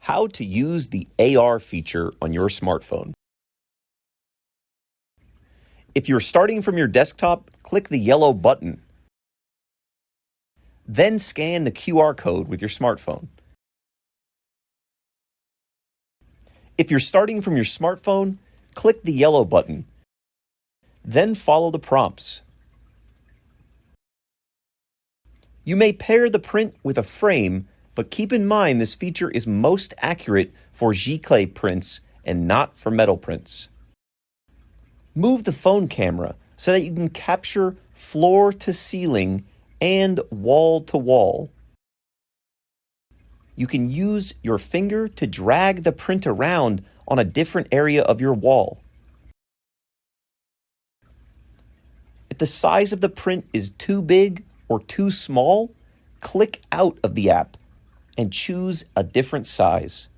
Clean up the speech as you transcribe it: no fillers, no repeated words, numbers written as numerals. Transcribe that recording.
How to use the AR feature on your smartphone. If you're starting from your desktop, click the yellow button. Then scan the QR code with your smartphone. If you're starting from your smartphone, click the yellow button. Then follow the prompts. You may pair the print with a frame, but keep in mind this feature is most accurate for giclée prints and not for metal prints. Move the phone camera so that you can capture floor to ceiling and wall to wall. You can use your finger to drag the print around on a different area of your wall. If the size of the print is too big or too small, click out of the app and choose a different size.